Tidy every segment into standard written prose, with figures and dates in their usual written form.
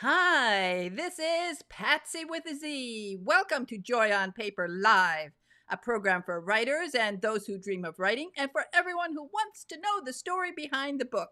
Hi, this is PatZi with a Z. Welcome to Joy on Paper Live, a program for writers and those who dream of writing, and for everyone who wants to know the story behind the book.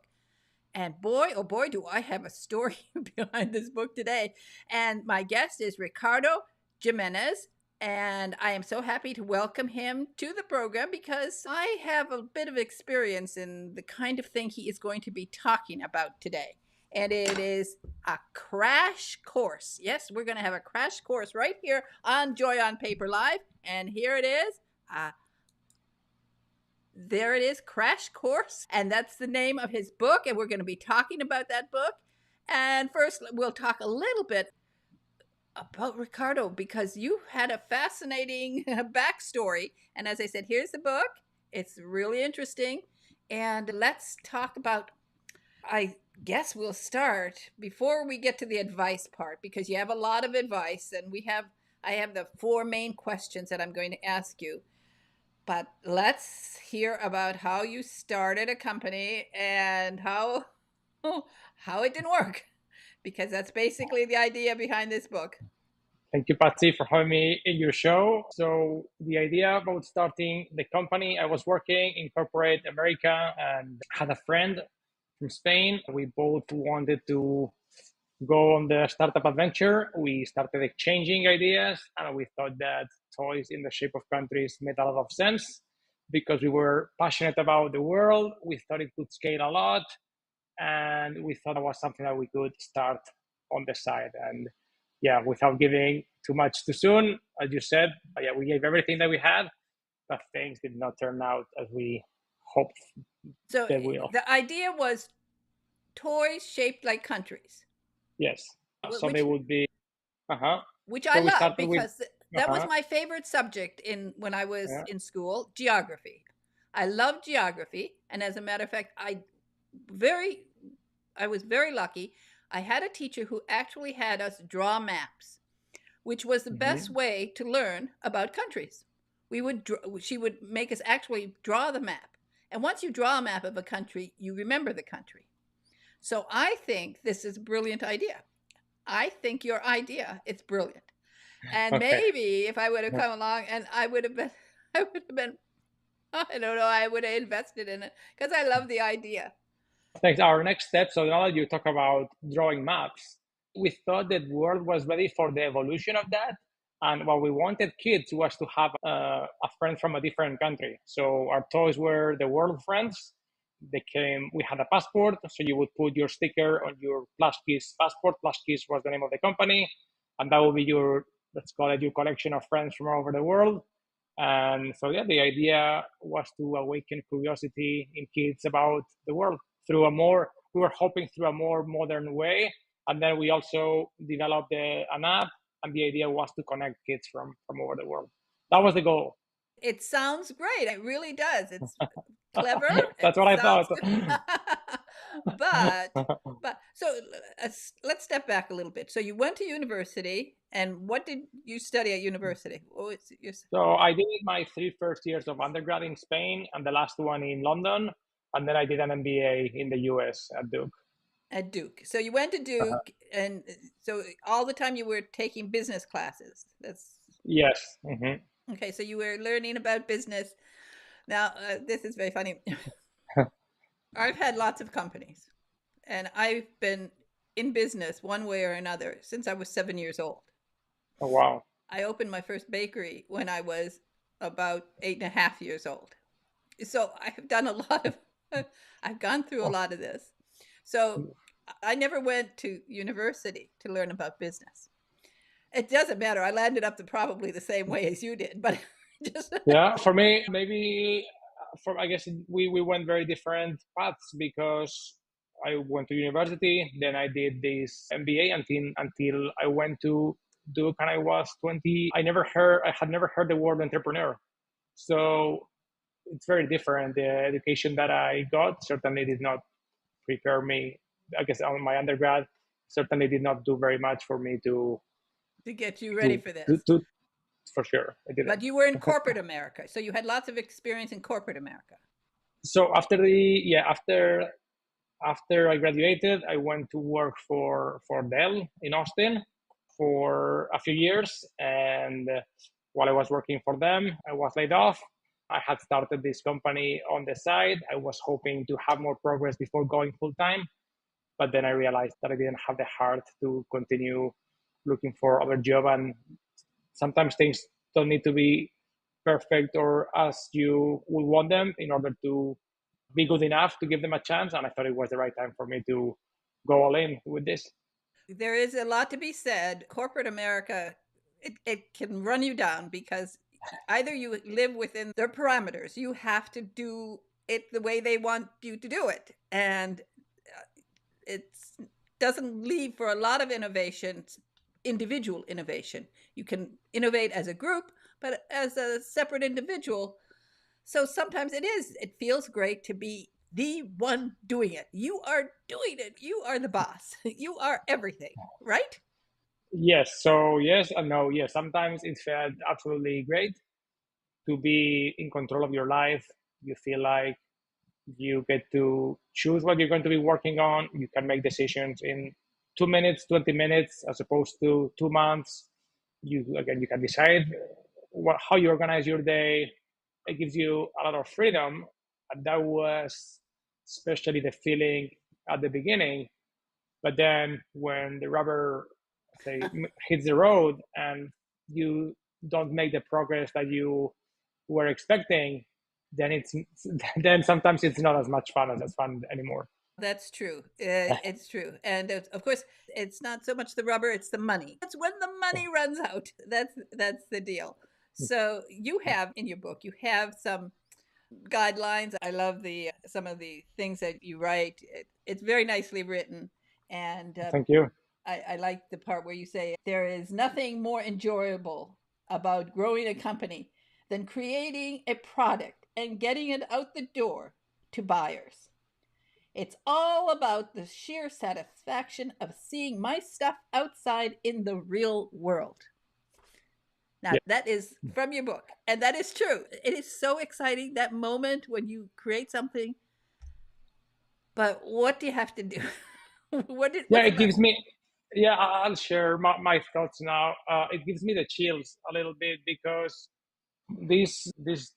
And boy, oh boy, do I have a story behind this book today. And my guest is Ricardo Jimenez. And I am so happy to welcome him to the program because I have a bit of experience in the kind of thing he is going to be talking about today. And it is a crash course. Yes, we're going to have a crash course right here on Joy on Paper Live. And here it is. There it is, Crash Course. And that's the name of his book. And we're going to be talking about that book. And first, we'll talk a little bit about Ricardo because you had a fascinating backstory. And as I said, here's the book. It's really interesting. And let's talk about, I guess we'll start before we get to the advice part because you have a lot of advice. And I have the four main questions that I'm going to ask you. But let's hear about how you started a company and how it didn't work, because that's basically the idea behind this book. Thank you, PatZi, for having me in your show. So the idea about starting the company, I was working in corporate America and had a friend from Spain. We both wanted to go on the startup adventure. We started exchanging ideas, and we thought that toys in the shape of countries made a lot of sense because we were passionate about the world. We thought it could scale a lot, and we thought it was something that we could start on the side. And yeah, without giving too much too soon, as you said, yeah, we gave everything that we had, but things did not turn out as we hoped So they will. the idea was toys shaped like countries, Yes. So which they would be, uh-huh. which I So we love started with, because that was uh-huh, my favorite subject in when I was yeah. in school, geography. I love geography, and as a matter of fact, very I was very lucky. I had a teacher who actually had us draw maps, which was the best Mm-hmm. way to learn about countries. She would make us actually draw the map. And once you draw a map of a country, you remember the country. So I think this is a brilliant idea. I think your idea is brilliant. And Okay. maybe if I would have come along and I would have been I would have been I don't know, I would have invested in it because I love the idea. Thanks. Our next step. So now that you talk about drawing maps, we thought that world was ready for the evolution of that. And what we wanted kids was to have a friend from a different country. So our toys were the world friends. We had a passport. So you would put your sticker on your Plush Kiss passport. Plush Kiss was the name of the company. And that would be let's call it your collection of friends from all over the world. And so, yeah, the idea was to awaken curiosity in kids about the world we were hoping through a more modern way. And then we also developed an app, and the idea was to connect kids from over the world. That was the goal. It sounds great. It really does. It's clever. That's It what I sounds thought. good. but so let's step back a little bit. So you went to university, and what did you study at university? So I did my three first years of undergrad in Spain and the last one in London. And then I did an MBA in the US at Duke. At Duke. So you went to Uh-huh. Duke, and so all the time you were taking business classes. That's Yes. Hmm. okay. So you were learning about business. Now, this is very funny. I've had lots of companies, and I've been in business one way or another since I was 7 years old. Oh, wow. I opened my first bakery when I was about 8.5 years old. So I've done a lot of, I've gone through a Oh, lot of this. So I never went to university to learn about business. It doesn't matter. I landed up probably the same way as you did, but just yeah, for me, maybe I guess we went very different paths because I went to university, then I did this MBA until I went to Duke and I was 20. I had never heard the word entrepreneur. So it's very different. The education that I got certainly did not prepare me. I guess on my undergrad certainly did not do very much for me to get you ready to for to, this. to for sure. I didn't. But you were in corporate America, so you had lots of experience in corporate America. So after After I graduated, I went to work for Dell in Austin for a few years. And while I was working for them, I was laid off. I had started this company on the side. I was hoping to have more progress before going full time. But then I realized that I didn't have the heart to continue looking for other job. And sometimes things don't need to be perfect or as you would want them in order to be good enough to give them a chance. And I thought it was the right time for me to go all in with this. There is a lot to be said. Corporate America, it can run you down because either you live within their parameters, you have to do it the way they want you to do it. And it doesn't leave for a lot of innovations, individual innovation. You can innovate as a group, but as a separate individual. So sometimes it feels great to be the one doing it. You are doing it. You are the boss. You are everything, right? Yes. So yes and no. Yes. Sometimes it felt absolutely great to be in control of your life. You feel like you get to choose what you're going to be working on. You can make decisions in 2 minutes, 20 minutes, as opposed to 2 months. You can decide how you organize your day. It gives you a lot of freedom. And that was especially the feeling at the beginning. But then when the rubber, say, hits the road and you don't make the progress that you were expecting, then it's then sometimes it's not as much fun as fun anymore. That's true. It's true. And of course, it's not so much the rubber, it's the money. That's when the money runs out. That's the deal. So you have in your book, you have some guidelines. I love the some of the things that you write. It's very nicely written, and Thank you. I like the part where you say there is nothing more enjoyable about growing a company than creating a product and getting it out the door to buyers. It's all about the sheer satisfaction of seeing my stuff outside in the real world. Now, Yeah. that is from your book, and that is true. It is so exciting that moment when you create something, but what do you have to do? Yeah, What's the it gives me. Yeah, I'll share my thoughts now. It gives me the chills a little bit because this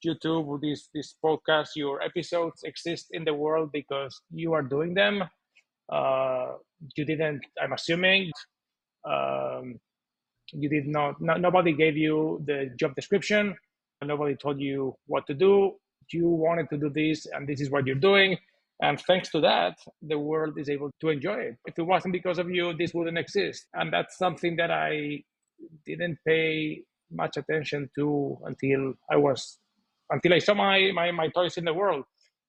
YouTube, this podcast, your episodes exist in the world because you are doing them. Uh, you didn't. I'm assuming. Um, you did not. No, nobody gave you the job description. Nobody told you what to do. You wanted to do this, and this is what you're doing. And thanks to that, the world is able to enjoy it. If it wasn't because of you, this wouldn't exist. And that's something that I didn't pay much attention to until I saw my toys in the world.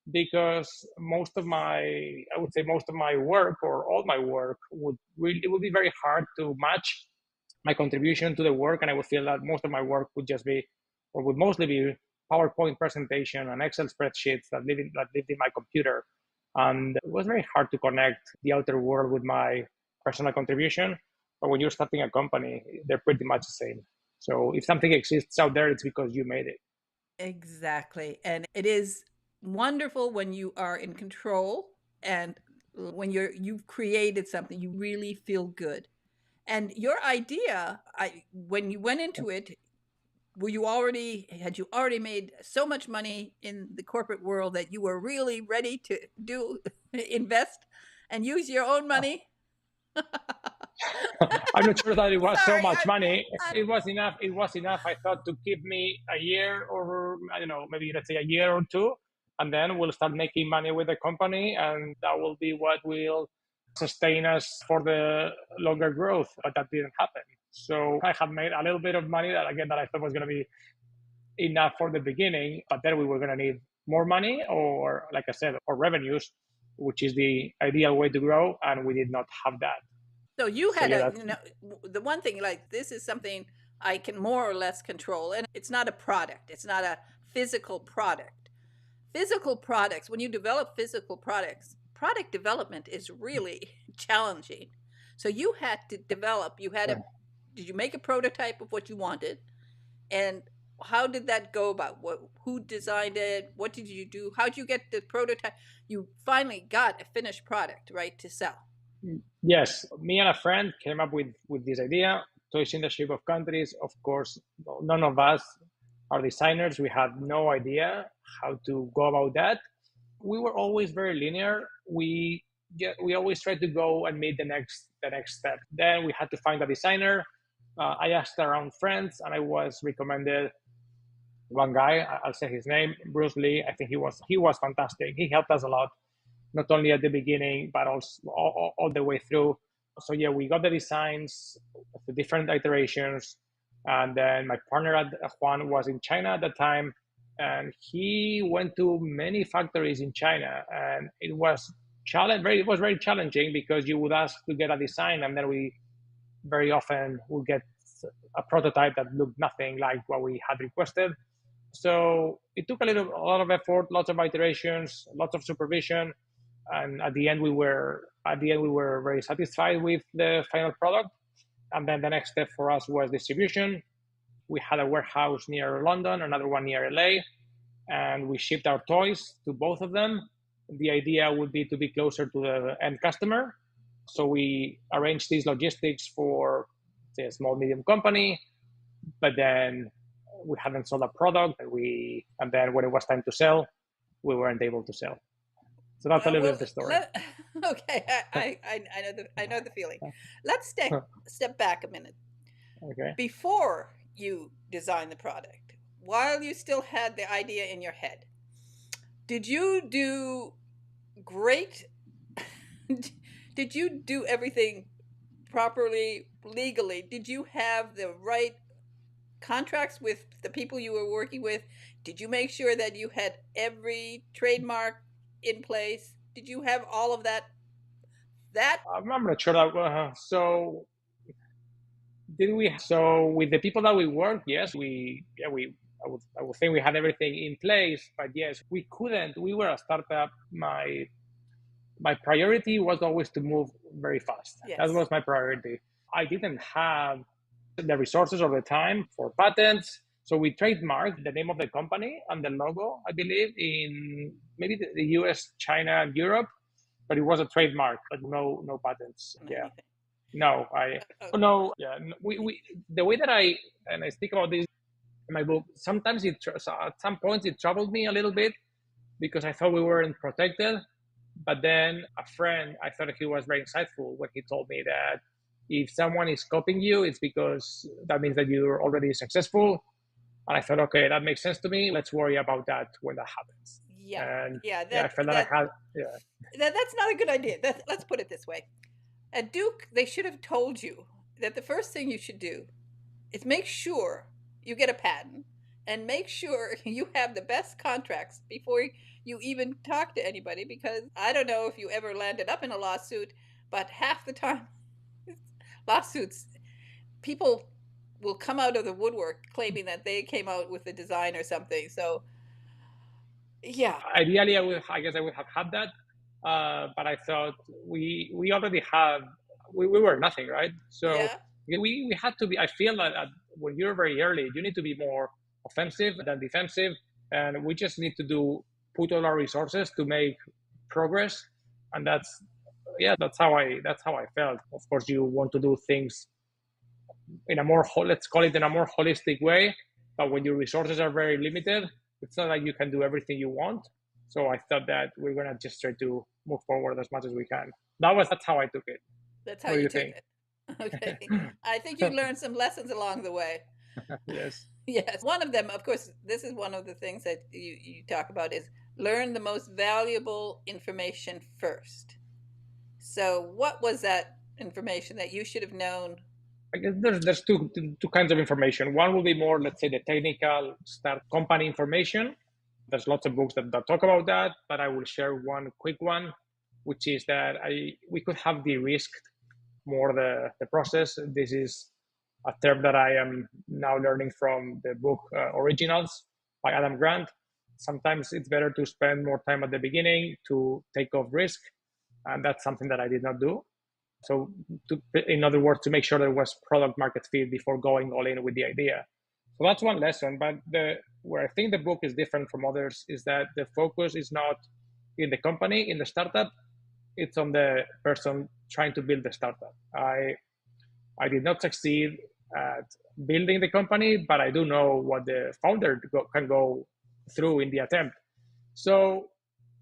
Because I would say most of my work or all my work it would be very hard to match my contribution to the work, and I would feel that most of my work would just be, or would mostly be, PowerPoint presentation and Excel spreadsheets that lived in my computer, and it was very hard to connect the outer world with my personal contribution. But when you're starting a company, they're pretty much the same. So if something exists out there, it's because you made it. Exactly. And it is wonderful when you are in control and when you've created something, you really feel good. And your idea, when you went into it, had you already made so much money in the corporate world that you were really ready to do invest and use your own money? I'm not sure that it was so Sorry, much money. I'm It was enough. It was enough, I thought, to keep me a year, or I don't know, maybe let's say a year or two, and then we'll start making money with the company, and that will be what will sustain us for the longer growth. But that didn't happen. So I had made a little bit of money that I thought was going to be enough for the beginning, but then we were going to need more money, or like I said, or revenues, which is the ideal way to grow, and we did not have that. So you So had yeah, a, that's the one thing, like, this is something I can more or less control, and it's not a product. It's not a physical product. Physical products, when you develop physical products, product development is really challenging. So you had to develop, did you make a prototype of what you wanted? And How did that go about? Who designed it? What did you do? How did you get the prototype? You finally got a finished product, right, to sell. Yes, me and a friend came up with this idea. Toys in the shape of countries. Of course, none of us are designers. We had no idea how to go about that. We were always very linear. We always tried to go and meet the next step. Then we had to find a designer. I asked around friends, and I was recommended one guy. I'll say his name, Bruce Lee. I think he was fantastic. He helped us a lot, not only at the beginning but also all the way through. So yeah, we got the designs, the different iterations, and then my partner at Juan was in China at the time, and he went to many factories in China, and it was very challenging because you would ask to get a design, and then we very often would get a prototype that looked nothing like what we had requested. So it took a lot of effort, lots of iterations, lots of supervision, and at the end we were very satisfied with the final product. And then the next step for us was distribution. We had a warehouse near London, another one near LA, and we shipped our toys to both of them. The idea would be to be closer to the end customer, so we arranged these logistics for, say, a small medium company, but then we hadn't sold a product, and then when it was time to sell, we weren't able to sell. So that's a little bit of the story. Okay, I know the feeling. Let's step back a minute. Okay. Before you designed the product, while you still had the idea in your head, did you do great? Did you do everything properly, legally? Did you have the right contracts with the people you were working with? Did you make sure that you had every trademark in place? Did you have all of that? I'm not sure that. So did we? So with the people that we worked, yes, I would think we had everything in place, but yes, we couldn't. We were a startup. My priority was always to move very fast. Yes. That was my priority. I didn't have the resources or the time for patents. So we trademarked the name of the company and the logo, I believe, in maybe the US, China, and Europe, but it was a trademark, but no patents. Yeah. No, no, yeah. The way that I speak about this in my book, sometimes at some points it troubled me a little bit because I thought we weren't protected. But then a friend, I thought he was very insightful when he told me that if someone is copying you, it's because that means that you're already successful. And I thought, okay, that makes sense to me. Let's worry about that when that happens. Yeah, and yeah. I felt that I had, that's not a good idea. Let's put it this way. At Duke, they should have told you that the first thing you should do is make sure you get a patent and make sure you have the best contracts before you even talk to anybody, because I don't know if you ever landed up in a lawsuit, but half the time lawsuits, people will come out of the woodwork claiming that they came out with the design or something. So yeah, ideally I guess I would have had that, but I thought we already have, we were nothing, right? So yeah. we had to be, I feel that when you're very early, you need to be more offensive than defensive, and we just need to put all our resources to make progress. And that's how I felt. Of course, you want to do things in a more, let's call it, in a more holistic way, but when your resources are very limited, it's not like you can do everything you want. So I thought that we're gonna just try to move forward as much as we can. That's how I took it. That's how you took it. Okay. I think you learned some lessons along the way. Yes. Yes. One of them, of course, this is one of the things that you talk about, is learn the most valuable information first. So what was that information that you should have known? I guess there's two kinds of information. One will be more, let's say, the technical start company information. There's lots of books that talk about that, but I will share one quick one, which is that we could have de-risked more the process. This is a term that I am now learning from the book Originals by Adam Grant. Sometimes it's better to spend more time at the beginning to take off risk, and that's something that I did not do. So in other words, to make sure there was product market fit before going all in with the idea. So that's one lesson. But where I think the book is different from others is that the focus is not in the company, in the startup, it's on the person trying to build the startup. I did not succeed at building the company, but I do know what the founder can go through in the attempt. So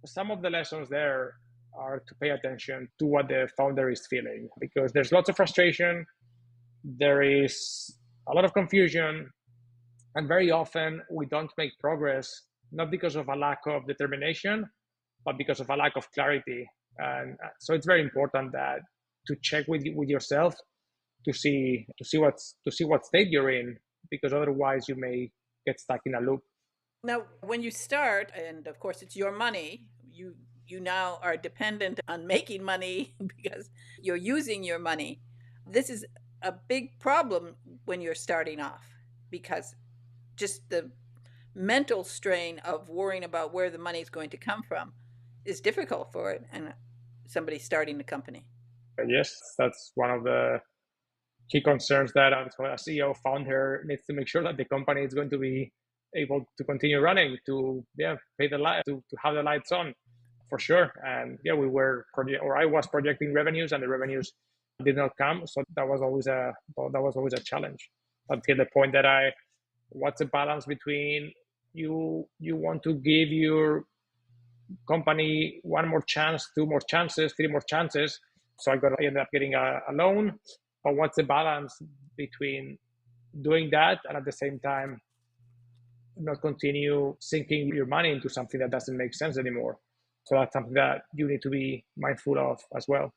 some of the lessons there are to pay attention to what the founder is feeling, because there's lots of frustration, there is a lot of confusion, and very often we don't make progress, not because of a lack of determination, but because of a lack of clarity. And so it's very important that to check with yourself to see what state you're in, because otherwise you may get stuck in a loop. Now, when you start, and of course it's your money, you now are dependent on making money because you're using your money. This is a big problem when you're starting off, because just the mental strain of worrying about where the money is going to come from is difficult for it and somebody starting a company. Yes, that's one of the key concerns that a CEO founder needs to make sure that the company is going to be able to continue running, to pay the light, to have the lights on, for sure. And we were I was projecting revenues, and the revenues did not come, so that was always a challenge. Until the point that what's the balance between you want to give your company one more chance, two more chances, three more chances. So I ended up getting a loan. But what's the balance between doing that and at the same time not continue sinking your money into something that doesn't make sense anymore? So that's something that you need to be mindful of as well.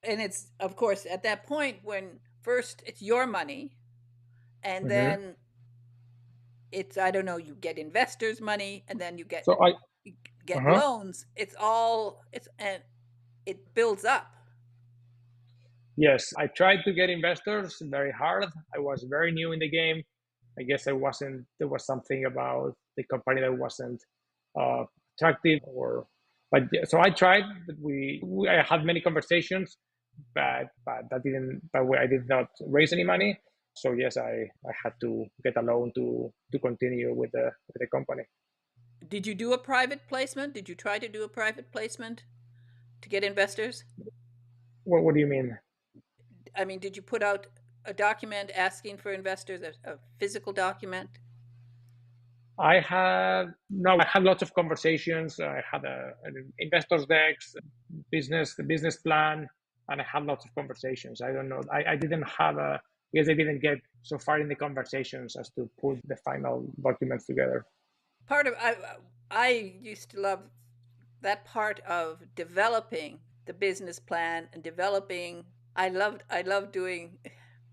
And it's, of course, at that point when first it's your money, and Mm-hmm. then it's, I don't know, you get investors' money, and then you get So uh-huh. loans. And it builds up. Yes, I tried to get investors very hard. I was very new in the game. I guess there was something about the company that wasn't attractive, but so I tried. But I had many conversations, but I did not raise any money. So yes, I had to get a loan to continue with the company. Did you do a private placement? Did you try to do a private placement to get investors? What do you mean? I mean, did you put out a document asking for investors, a physical document? I had lots of conversations. I had an investors decks, the business plan, and I had lots of conversations. I don't know. I didn't have a because I didn't get so far in the conversations as to put the final documents together. Part of I used to love that part of developing the business plan and developing. I loved doing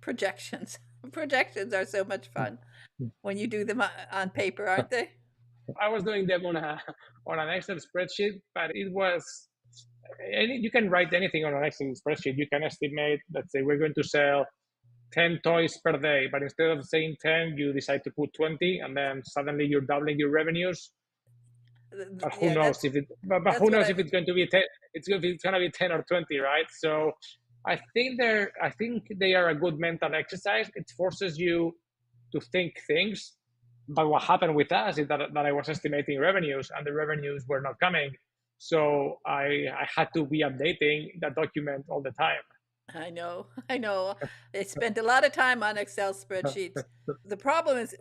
projections. Projections are so much fun when you do them on paper, aren't they? I was doing them on an Excel spreadsheet, but it was you can write anything on an Excel spreadsheet. You can estimate, let's say we're going to sell 10 toys per day, but instead of saying 10, you decide to put 20, and then suddenly you're doubling your revenues. But who Yeah, knows but that's who what knows I if it's going to be 10, it's going to be 10 or 20, right? So I think they are a good mental exercise. It forces you to think things. But what happened with us is that I was estimating revenues, and the revenues were not coming. So I had to be updating that document all the time. I know. I know. They spent a lot of time on Excel spreadsheets. The problem is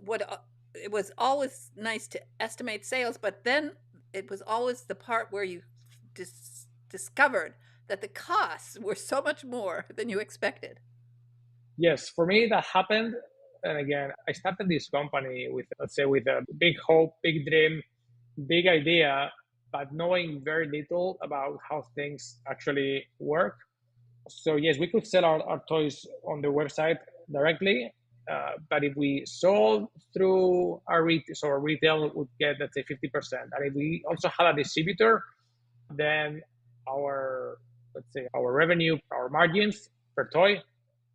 it was always nice to estimate sales, but then it was always the part where you discovered that the costs were so much more than you expected. Yes, for me that happened. And again, I started this company with, let's say, with a big hope, big dream, big idea, but knowing very little about how things actually work. So yes, we could sell our toys on the website directly, but if we sold through our retail, so our retail would get, let's say, 50%. And if we also had a distributor, then our, let's say, our revenue, our margins per toy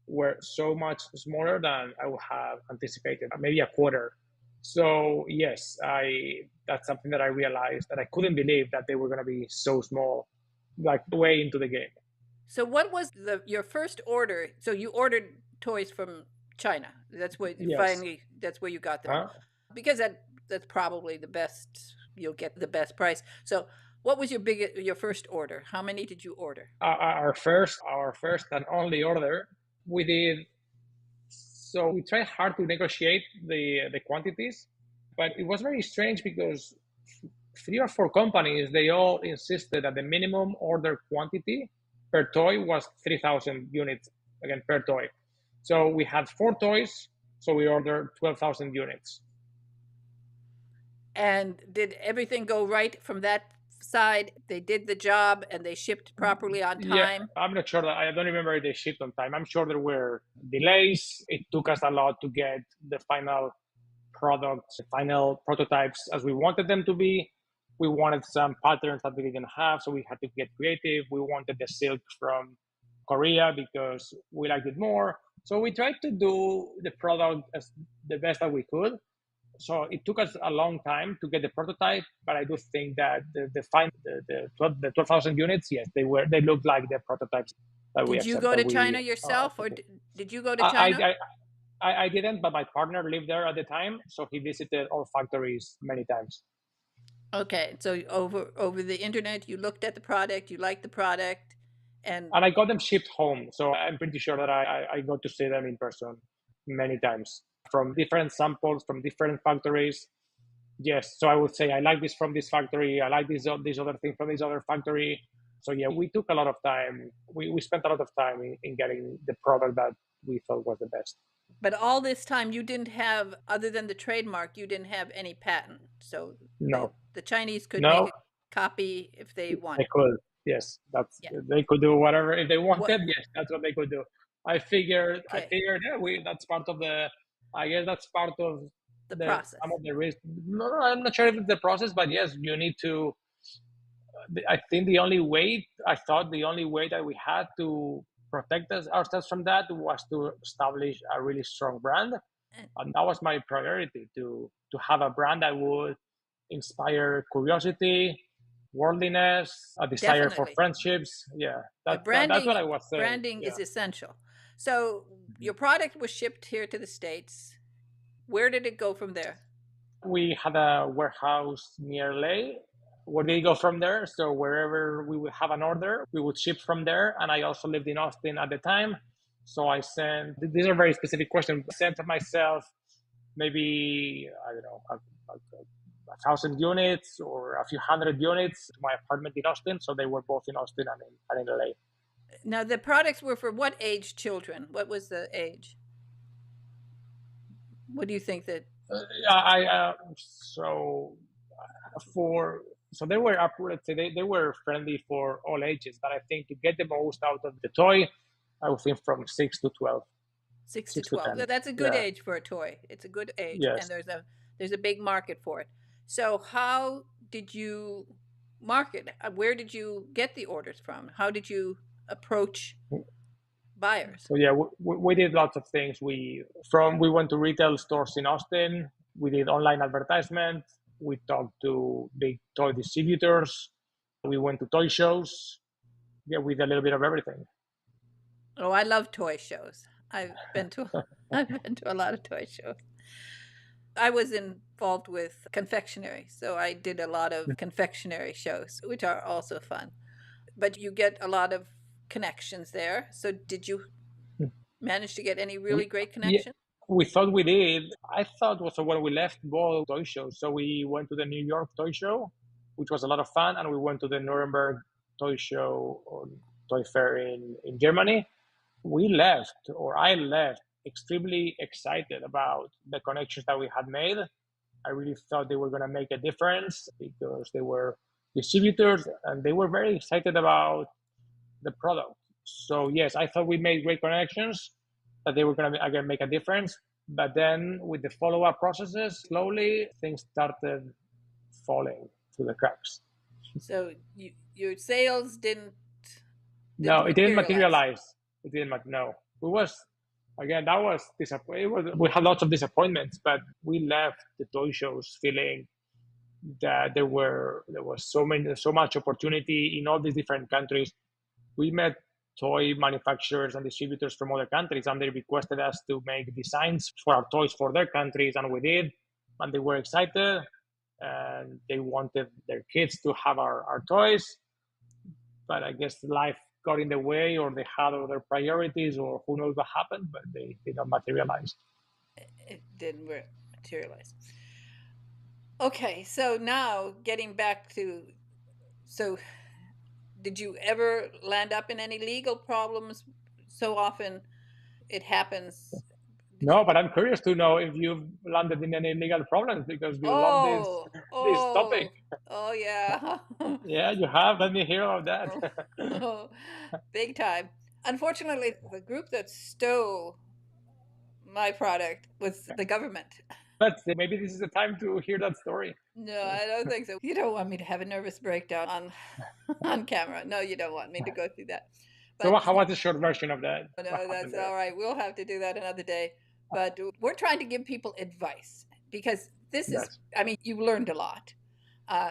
were so much smaller than I would have anticipated, maybe a quarter. So yes, I that's something that I realized, that I couldn't believe that they were going to be so small, like way into the game. So what was your first order? So you ordered toys from China. That's where Yes. finally that's where you got them, Huh? because that's probably the best. You'll get the best price. So, what was your first order? How many did you order? Our first and only order, we did. So we tried hard to negotiate the quantities, but it was very strange because three or four companies, they all insisted that the minimum order quantity per toy was 3,000 units, again, per toy. So we had four toys, so we ordered 12,000 units. And did everything go right from that side? They did the job and they shipped properly on Yeah, time. I'm not sure that I don't remember if they shipped on time. I'm sure there were delays. It took us a lot to get the final products, final prototypes as we wanted them to be. We wanted some patterns that we didn't have, so we had to get creative. We wanted the silk from Korea because we liked it more. So we tried to do the product as the best that we could. So it took us a long time to get the prototype, but I do think that the 12,000 units, yes, they looked like the prototypes that we Did you accept go that to we China yourself, or did you go to I, China? I I didn't, but my partner lived there at the time, so he visited all factories many times. Okay, so over the internet, you looked at the product, you liked the product, and And I got them shipped home, so I'm pretty sure that I got to see them in person many times from different samples from different factories. Yes, so I would say I like this from this factory. I like this other thing from this other factory. So yeah, we took a lot of time. We spent a lot of time in getting the product that we thought was the best. but all this time you didn't have, other than the trademark, you didn't have any patent. So No, the Chinese could make no, a copy if they they wanted. could. Yes, that's Yeah. they could do whatever if they What? wanted. Yes, that's what they could do. I Okay. figured, yeah, we that's part of the. I guess that's part of The the some process. of the risk. No, no, I'm not sure if it's the process, but yes, you need to. I think I thought the only way that we had to protect ourselves from that was to establish a really strong brand, And and that was my priority to have a brand that would inspire curiosity, worldliness, a desire for definitely, friendships. Yeah, that's branding what I was saying. branding is Yeah, essential. So your product was shipped here to the States. Where did it go from there? we had a warehouse near LA. Where did we go from there? So wherever we would have an order, we would ship from there. And I also lived in Austin at the time. So I sent, these are very specific questions. I sent myself maybe, I don't know, a thousand units or a few hundred units to my apartment in Austin. So they were both in Austin and in LA. Now the products were for what age children? What was the age? What do you think that? So for so they were up, let's say they were friendly for all ages, but I think to get the most out of the toy, I would think from 6 to 12, 6 to 6 to 12. 10. That's a good Yeah. age for a toy. It's a good age, and Yes. there's a big market for it. So how did you market? Where did you get the orders from? How did you approach buyers? So yeah, we did lots of things. We went to retail stores in Austin. We did online advertisement. We talked to big toy distributors. We went to toy shows. Yeah, we did a little bit of everything. Oh, I love toy shows. I've been to I've been to a lot of toy shows. I was involved with confectionery, so I did a lot of confectionery shows, which are also fun. But you get a lot of connections there. So did you manage to get any really We, great yeah, connections? we thought we did. I thought was when we left both toy shows. So we went to the New York Toy Show, which was a lot of fun, and we went to the Nuremberg Toy Show or Toy Fair in Germany. We left, or I left, extremely excited about the connections that we had made. I really thought they were going to make a difference because they were distributors and they were very excited about the product. So yes, I thought we made great connections, that they were going to again make a difference. But then with the follow-up processes, slowly things started falling through the cracks. So your sales didn't No, it didn't materialize. materialize. It didn't. No, we was again that was disappointing. We had lots of disappointments, but we left the toy shows feeling that there was so much opportunity in all these different countries. We met toy manufacturers and distributors from other countries, and they requested us to make designs for our toys for their countries, and we did, and they were excited, and they wanted their kids to have our toys, but I guess life got in the way, or they had other priorities, or who knows what happened, but they did not materialize. It didn't materialize. Okay, so now getting back to, so did you ever land up in any legal problems? So often it happens. Did No, you? but I'm curious to know if you've landed in any legal problems because you love this Oh, this topic. oh yeah. Yeah, you have. Let me hear about that. Oh, big time. Unfortunately, the group that stole my product was the government. But maybe this is the time to hear that story. No, I don't think so. You don't want me to have a nervous breakdown on on camera. No, you don't want me to go through that. So, But how was the short version of that? What no, happened that's there? all right. We'll have to do that another day. But we're trying to give people advice because this is, Yes. I mean, you learned a lot.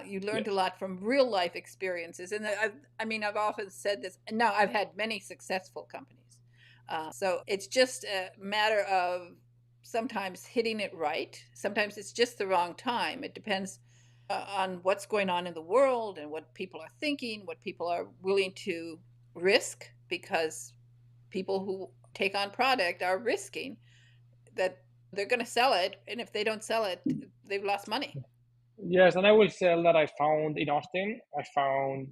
You learned a Yes. lot from real life experiences. And I mean, I've often said this. Now, I've had many successful companies. So it's just a matter of sometimes hitting it right. Sometimes it's just the wrong time. It depends on what's going on in the world and what people are thinking, what people are willing to risk, because people who take on product are risking that they're going to sell it, and if they don't sell it, they've lost money. Yes, and I will say that I found in Austin, I found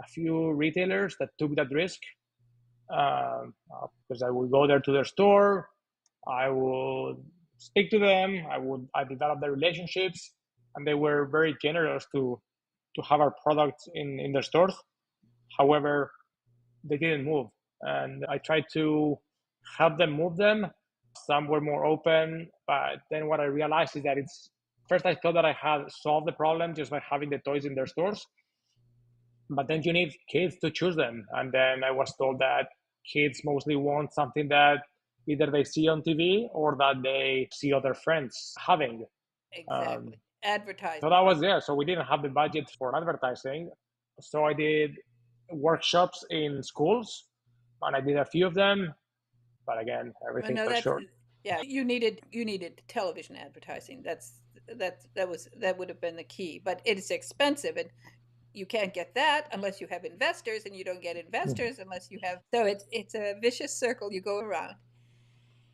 a few retailers that took that risk, because I would go there to their store, I would speak to them, I developed the relationships, and they were very generous to have our products in their stores. However, they didn't move, and I tried to help them move them. Some were more open, but then what I realized is that it's first I thought that I had solved the problem just by having the toys in their stores, but then you need kids to choose them, and then I was told that kids mostly want something that either they see on TV or that they see other friends having. Um, Exactly. Advertise. so that was there. So we didn't have the budget for advertising. So I did workshops in schools, and I did a few of them. But again, everything No, fell that's, short. yeah, you needed television advertising. That would have been the key, but it's expensive, and you can't get that unless you have investors, and you don't get investors unless you have, so it's a vicious circle you go around,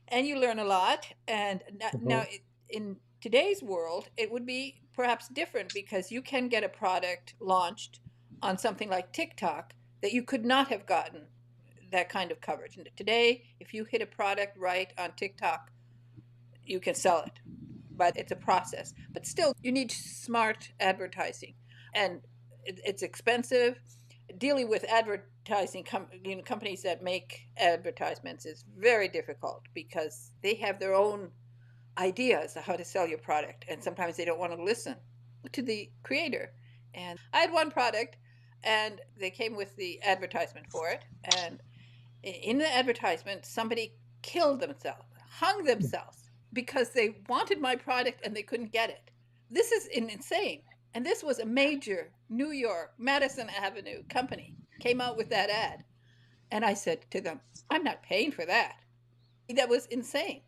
and you learn a lot. And now Mhm. in today's world, it would be perhaps different because you can get a product launched on something like TikTok that you could not have gotten that kind of coverage. And today, if you hit a product right on TikTok, you can sell it. But it's a process. But still, you need smart advertising, and it's expensive. Dealing with advertising companies that make advertisements is very difficult because they have their own ideas of how to sell your product, and sometimes they don't want to listen to the creator. And I had one product, and they came with the advertisement for it, and in the advertisement, somebody killed themselves, hung themselves because they wanted my product and they couldn't get it. This is insane. And this was a major New York, Madison Avenue company came out with that ad. And I said to them, I'm not paying for that. That was insane.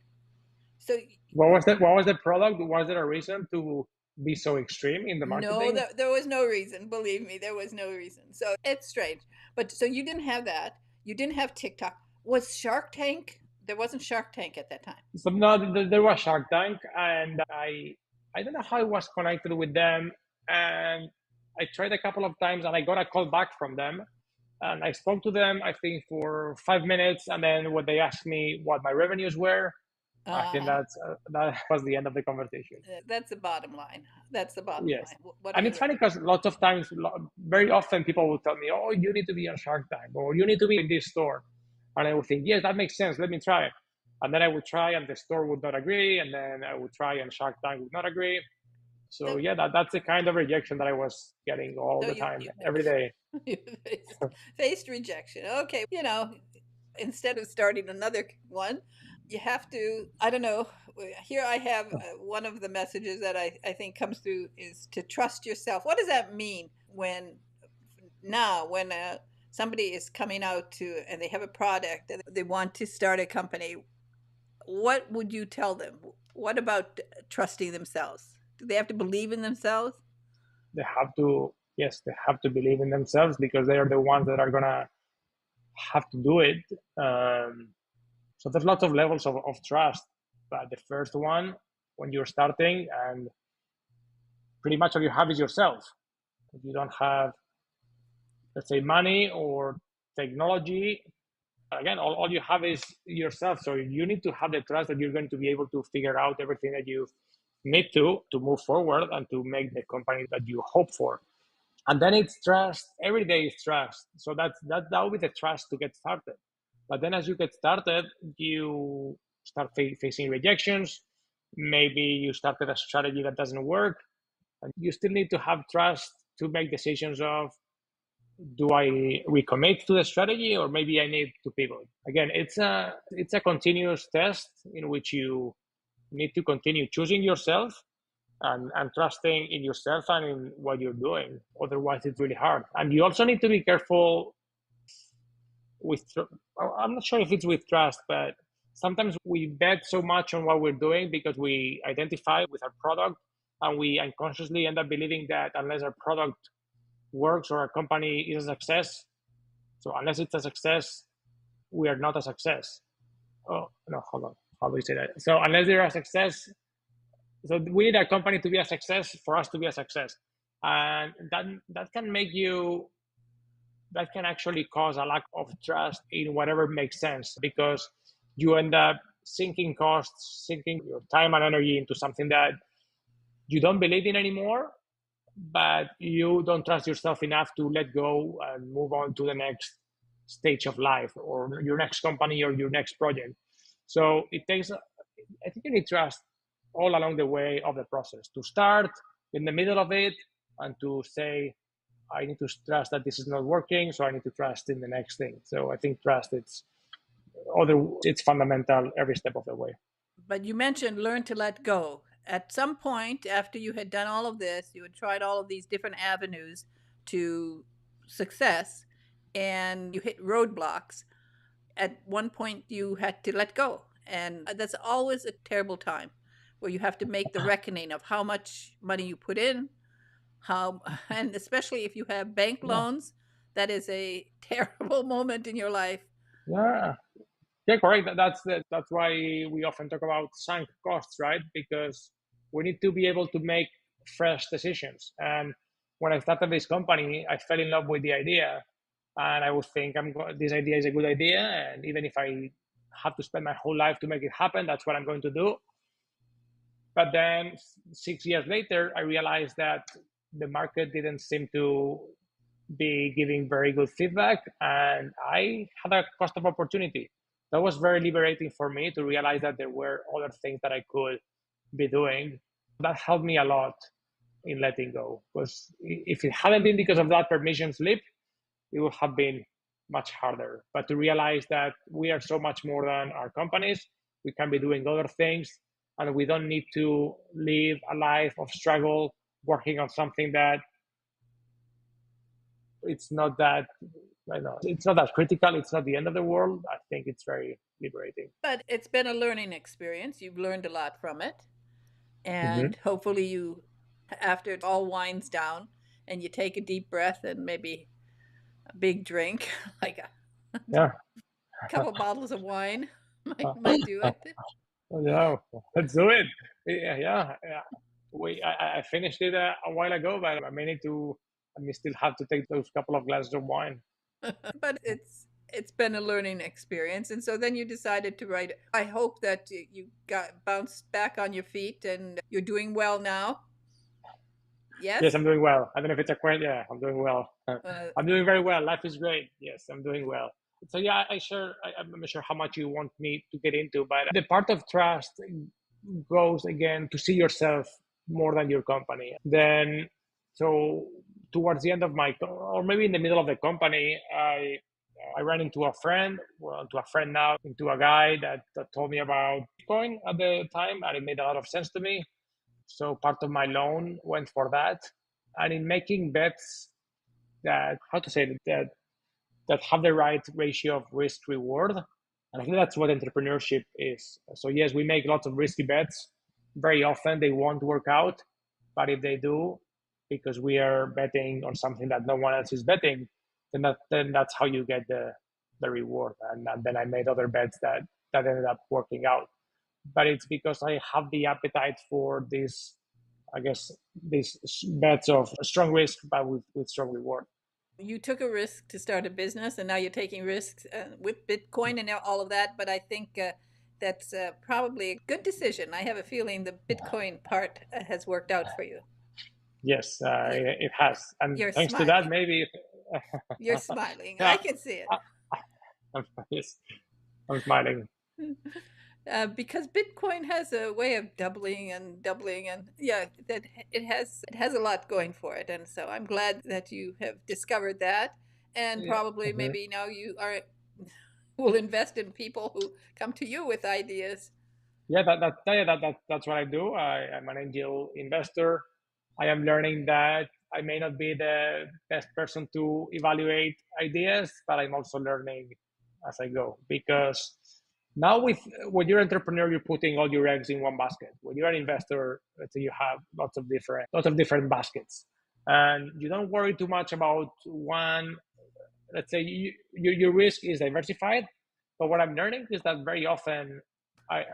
So, What was the product? Was there a reason to be so extreme in the no, marketing? there was no reason. Believe me, there was no reason. So it's strange. But so you didn't have that. You didn't have TikTok. Was Shark Tank? There wasn't Shark Tank at that time. So no, there was Shark Tank, and I don't know how I was connected with them, and I tried a couple of times, and I got a call back from them, and I spoke to them I think for 5 minutes, and then when they asked me what my revenues were, I think Uh, that was the end of the conversation. that's the bottom line. That's the bottom Yes. line. What are And you it's funny because lots of times, very often people will tell me, oh, you need to be on Shark Tank or you need to be in this store. And I would think, yes, that makes sense. Let me try it. And then I would try and the store would not agree. And then I would try and Shark Tank would not agree. So so, yeah, that's the kind of rejection that I was getting all so the time, every day. you faced rejection. Okay, instead of starting another one, you have to, I don't know, here I have one of the messages that I think comes through is to trust yourself. What does that mean when somebody is coming out to and they have a product and they want to start a company, what would you tell them? What about trusting themselves? Do they have to believe in themselves? They have to, yes, they have to believe in themselves because they are the ones that are gonna have to do it. So there's lots of levels of trust, but the first one, when you're starting, and pretty much all you have is yourself. If you don't have, let's say, money or technology, again, all you have is yourself. So you need to have the trust that you're going to be able to figure out everything that you need to move forward and to make the company that you hope for. And then it's trust. Every day is trust. So that will be the trust to get started. But then as you get started, you start facing rejections. Maybe you started a strategy that doesn't work, and you still need to have trust to make decisions of, do I recommit to the strategy or maybe I need to pivot? Again, it's a continuous test in which you need to continue choosing yourself and trusting in yourself and in what you're doing. Otherwise, it's really hard. And you also need to be careful with, I'm not sure if it's with trust, but sometimes we bet so much on what we're doing because we identify with our product and we unconsciously end up believing that unless our product works or our company is a success, so unless it's a success, we are not a success. Oh, no, hold on. How do we say that? So unless they're a success, so we need a company to be a success for us to be a success. And that can make you, that can actually cause a lack of trust in whatever makes sense because you end up sinking costs, sinking your time and energy into something that you don't believe in anymore, but you don't trust yourself enough to let go and move on to the next stage of life or your next company or your next project. So it takes, I think you need trust all along the way of the process to start in the middle of it and to say, I need to trust that this is not working, so I need to trust in the next thing. So I think trust, it's fundamental every step of the way. But you mentioned learn to let go. At some point, after you had done all of this, you had tried all of these different avenues to success and you hit roadblocks. At one point, you had to let go. And that's always a terrible time where you have to make the reckoning of how much money you put in, how, and especially if you have bank Yeah, loans, that is a terrible moment in your life. yeah, yeah, correct. That's why we often talk about sunk costs, right? Because we need to be able to make fresh decisions. And when I started this company, I fell in love with the idea, and I would think, this idea is a good idea, and even if I have to spend my whole life to make it happen, that's what I'm going to do. But then 6 years later, I realized that the market didn't seem to be giving very good feedback, and I had a cost of opportunity. That was very liberating for me to realize that there were other things that I could be doing. That helped me a lot in letting go. Because if it hadn't been because of that permission slip, it would have been much harder. But to realize that we are so much more than our companies, we can be doing other things, and we don't need to live a life of struggle working on something that it's not that, I know it's not that critical. It's not the end of the world. I think it's very liberating. But it's been a learning experience. You've learned a lot from it. Mm-hmm. And hopefully, you, after it all winds down and you take a deep breath and maybe a big drink, like a Yeah. couple bottles of wine, might do it. Yeah. Let's do it. Yeah. Yeah. Yeah. I finished it a while ago, but I may still have to take those couple of glasses of wine. But it's been a learning experience, and so then you decided to write. I hope that you got bounced back on your feet and you're doing well now. Yes, Yes. I'm doing well. I don't know if it's a question. Yeah, I'm doing well. Uh, I'm doing very well. Life is great. Yes, I'm doing well. So yeah, I'm not sure how much you want me to get into, but the part of trust goes again to see yourself more than your company. Then, so towards the end of or maybe in the middle of the company, I ran into a friend, well, to a friend now, into a guy that told me about Bitcoin at the time, and it made a lot of sense to me. So part of my loan went for that. And in making bets that, how to say that, that have the right ratio of risk reward. And I think that's what entrepreneurship is. So yes, we make lots of risky bets. Very often they won't work out, but if they do, because we are betting on something that no one else is betting, then that's how you get the reward. And then I made other bets that ended up working out. But it's because I have the appetite for this, I guess, these bets of strong risk, but with strong reward. You took a risk to start a business, and now you're taking risks with Bitcoin and all of that. But I think that's probably a good decision. I have a feeling the Bitcoin part has worked out for you. Yes, Yeah, it has, and you're thanks to that, smiling. maybe. You're smiling. I Yeah, can see it. I, yes, I'm smiling. Because Bitcoin has a way of doubling and doubling, and yeah, that it has a lot going for it, and so I'm glad that you have discovered that, and Yeah. probably Mhm. maybe now you are will invest in people who come to you with ideas. Yeah, that's what I do. I'm an angel investor. I am learning that I may not be the best person to evaluate ideas, but I'm also learning as I go. Because now, with when you're an entrepreneur, you're putting all your eggs in one basket. When you're an investor, let's say you have lots of different baskets, and you don't worry too much about one. Let's say your risk is diversified. But what I'm learning is that very often I,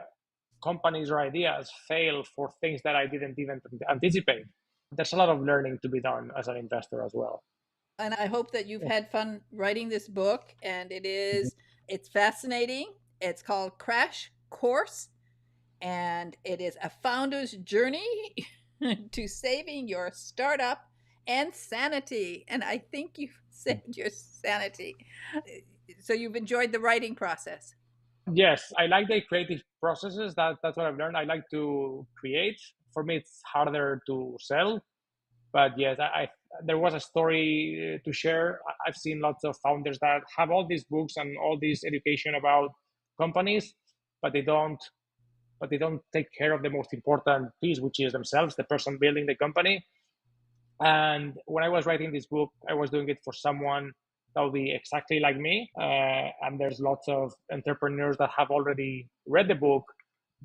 companies or ideas fail for things that I didn't even anticipate. There's a lot of learning to be done as an investor as well. And I hope that you've had fun writing this book, and it's fascinating. It's called Crash Course, and it is a founder's journey to saving your startup and sanity. And I think you've saved your sanity. So you've enjoyed the writing process. Yes, I like the creative processes. That's what I've learned. I like to create. For me, it's harder to sell. But yes, there was a story to share. I've seen lots of founders that have all these books and all this education about companies, but they don't take care of the most important piece, which is themselves, the person building the company. And when I was writing this book, I was doing it for someone that will be exactly like me. And there's lots of entrepreneurs that have already read the book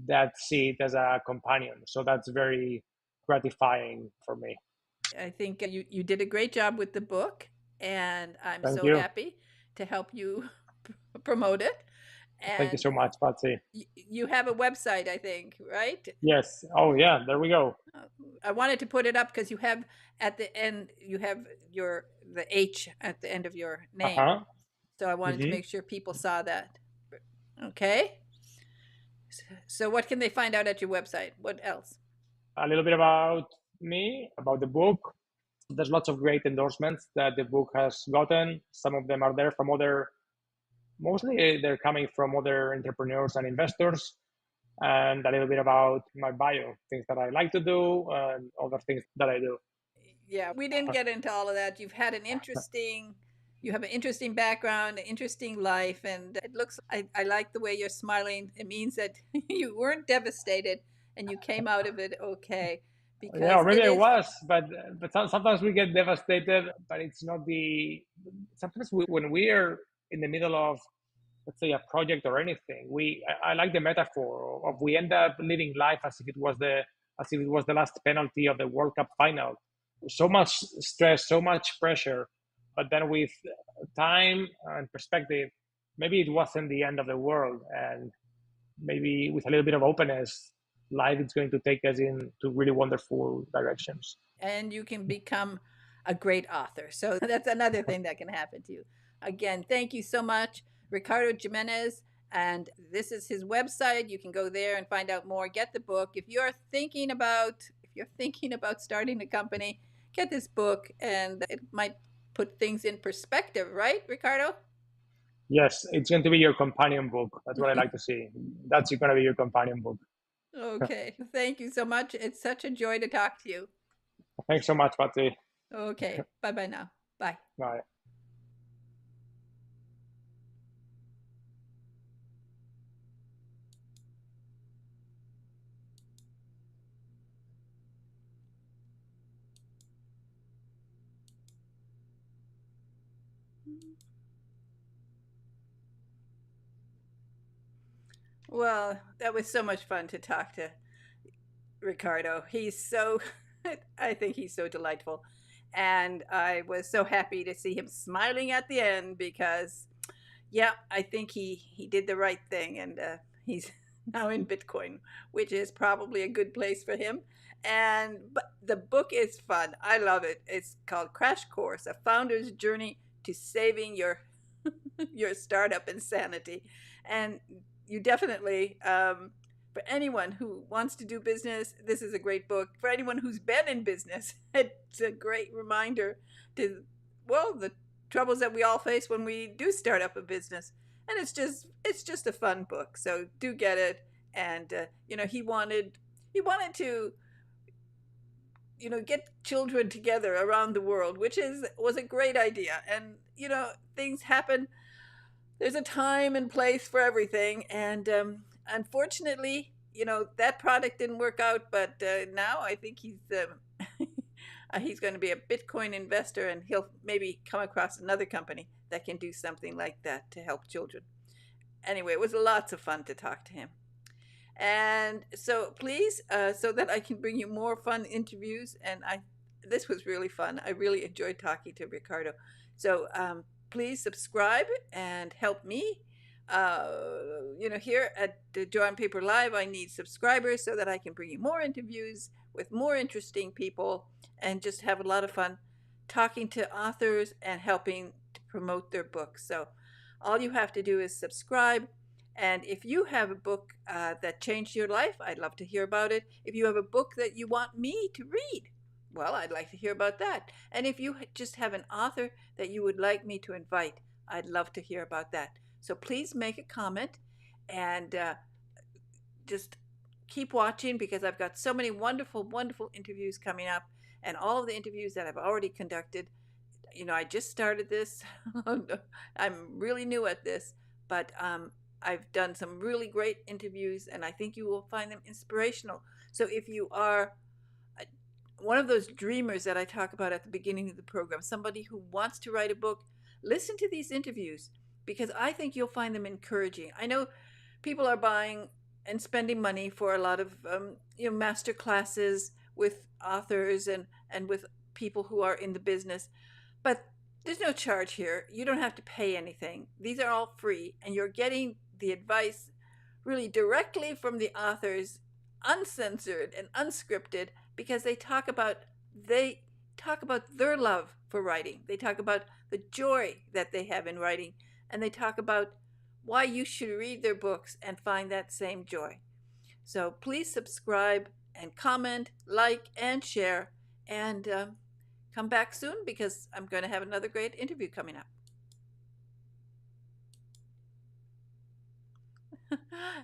that see it as a companion. So that's very gratifying for me. I think you did a great job with the book, and I'm Thank so you. happy to help you promote it. Thank you And so much, Patsy. you have a website, I think, right? Yes. Oh, yeah. There we go. I wanted to put it up because you have at the end you have the H at the end of your Uh name. huh. So I wanted to Hmm. make sure people saw that. Okay. So what can they find out at your website? What else? A little bit about me, about the book. There's lots of great endorsements that the book has gotten. Some of them are there from other, mostly they're coming from other entrepreneurs and investors. And a little bit about my bio, things that I like to do, and other things that I do. Yeah, we didn't get into all of that. You have an interesting background, an interesting life, and it looks I like the way you're smiling. It means that you weren't devastated and you came out of it okay Yeah, because or maybe it I is. was, but sometimes we get devastated. But it's not the. Sometimes when we are in the middle of, let's say, a project or anything, I like the metaphor of we end up living life as if it was the last penalty of the World Cup final. So much stress, so much pressure, but then with time and perspective, maybe it wasn't the end of the world, and maybe with a little bit of openness, life is going to take us in to really wonderful directions. And you can become a great author. So that's another thing that can happen to you. Again, thank you so much, Ricardo Jimenez. And this is his website. You can go there and find out more. Get the book. If you're thinking about starting a company, get this book, and it might put things in perspective, right, Ricardo? Yes, it's going to be your companion book. That's what I like to see. That's going to be your companion book. Okay. Thank you so much. It's such a joy to talk to you. Thanks so much, Patsy. Okay. Bye bye now. Bye. Bye. Well, that was so much fun to talk to Ricardo. He's so, I think he's so delightful. And I was so happy to see him smiling at the end because, yeah, I think he did the right thing. And he's now in Bitcoin, which is probably a good place for him. And but the book is fun. I love it. It's called Crash Course: A Founder's Journey to Saving Your your startup insanity. And you definitely, for anyone who wants to do business, this is a great book. For anyone who's been in business, it's a great reminder to, well, the troubles that we all face when we do start up a business. And it's just a fun book. So do get it. And he wanted to get children together around the world, which was a great idea. And things happen. There's a time and place for everything, and unfortunately, that product didn't work out. But now I think he's going to be a Bitcoin investor, and he'll maybe come across another company that can do something like that to help children. Anyway, it was lots of fun to talk to him. And so please, so that I can bring you more fun interviews, and this was really fun. I really enjoyed talking to Ricardo. So please subscribe and help me. Here at Draw on Paper Live, I need subscribers so that I can bring you more interviews with more interesting people and just have a lot of fun talking to authors and helping to promote their books. So all you have to do is subscribe. And if you have a book that changed your life, I'd love to hear about it. If you have a book that you want me to read, well, I'd like to hear about that. And if you just have an author that you would like me to invite, I'd love to hear about that. So please make a comment and just keep watching, because I've got so many wonderful, wonderful interviews coming up, and all of the interviews that I've already conducted. I just started this. I'm really new at this, but I've done some really great interviews, and I think you will find them inspirational. So if you are one of those dreamers that I talk about at the beginning of the program, somebody who wants to write a book, listen to these interviews, because I think you'll find them encouraging. I know people are buying and spending money for a lot of master classes with authors and with people who are in the business, but there's no charge here. You don't have to pay anything. These are all free, and you're getting the advice really directly from the authors, uncensored and unscripted, because they talk about their love for writing. They talk about the joy that they have in writing, and they talk about why you should read their books and find that same joy. So please subscribe and comment, like, and share, and come back soon, because I'm going to have another great interview coming up.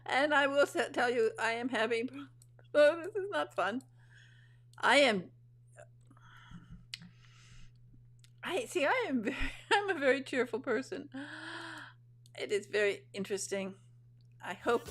And I will tell you, I am having, oh, this is not fun. I'm a very cheerful person. It is very interesting. I hope